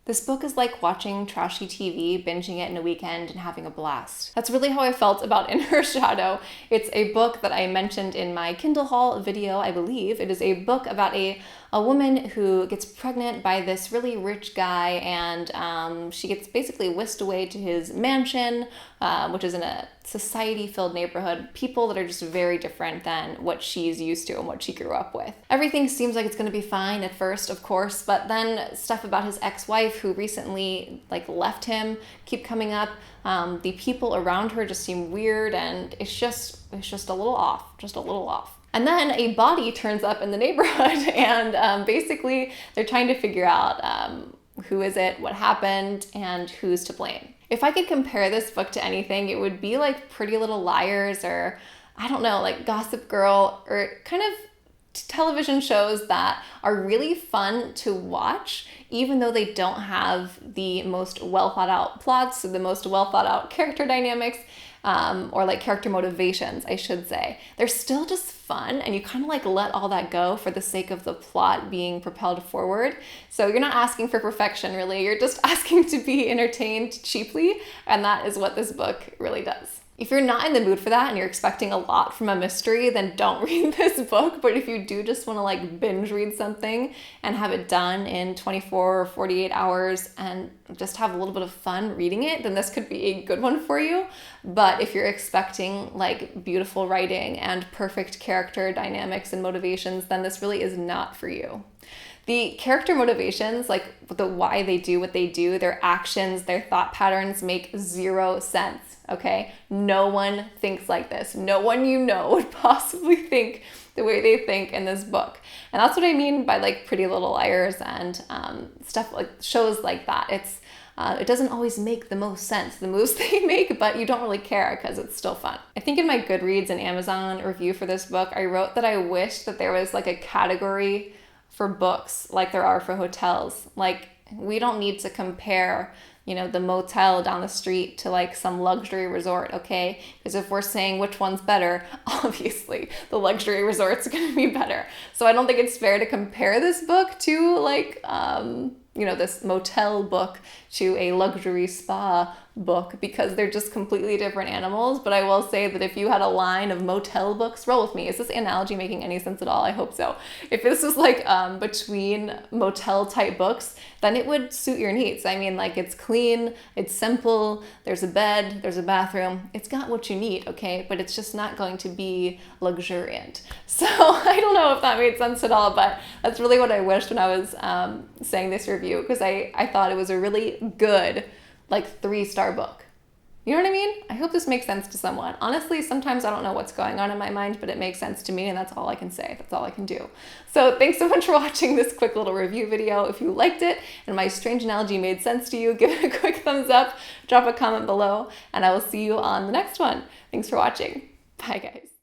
This book is like watching trashy TV, binging it in a weekend, and having a blast. That's really how I felt about In Her Shadow. It's a book that I mentioned in my Kindle haul video, I believe. It is a book about a woman who gets pregnant by this really rich guy, and she gets basically whisked away to his mansion, which is in a society-filled neighborhood, people that are just very different than what she's used to and what she grew up with. Everything seems like it's going to be fine at first, of course, but then stuff about his ex-wife who recently left him keep coming up. The people around her just seem weird, and it's just a little off, And then a body turns up in the neighborhood, and basically they're trying to figure out who is it, what happened, and who's to blame. If I could compare this book to anything, it would be like Pretty Little Liars, or I don't know, like Gossip Girl, or kind of television shows that are really fun to watch, even though they don't have the most well thought out plots or the most well thought out character dynamics, or like character motivations, I should say. They're still just fun, and you kind of let all that go for the sake of the plot being propelled forward. So you're not asking for perfection, really. You're just asking to be entertained cheaply, and that is what this book really does. If you're not in the mood for that and you're expecting a lot from a mystery, then don't read this book. But if you do just want to binge read something and have it done in 24 or 48 hours and just have a little bit of fun reading it, then this could be a good one for you. But if you're expecting beautiful writing and perfect character dynamics and motivations, then this really is not for you. The character motivations, the why they do what they do, their actions, their thought patterns make zero sense, okay? No one thinks like this. No one you know would possibly think the way they think in this book. And that's what I mean by Pretty Little Liars and stuff shows like that. It doesn't always make the most sense, the moves they make, but you don't really care because it's still fun. I think in my Goodreads and Amazon review for this book, I wrote that I wish that there was a category for books like there are for hotels. We don't need to compare, the motel down the street to some luxury resort, okay? Because if we're saying which one's better, obviously the luxury resort's gonna be better. So I don't think it's fair to compare this book to this motel book to a luxury spa book, because they're just completely different animals. But I will say that if you had a line of motel books, roll with me. Is this analogy making any sense at all? I hope so. If this was between motel type books, then it would suit your needs. I mean, it's clean, it's simple, there's a bed, there's a bathroom. It's got what you need, okay? But it's just not going to be luxuriant. So I don't know if that made sense at all, but that's really what I wished when I was saying this review, because I thought it was a really good 3-star book. You know what I mean? I hope this makes sense to someone. Honestly, sometimes I don't know what's going on in my mind, but it makes sense to me, and that's all I can say. That's all I can do. So thanks so much for watching this quick little review video. If you liked it and my strange analogy made sense to you, give it a quick thumbs up, drop a comment below, and I will see you on the next one. Thanks for watching. Bye, guys.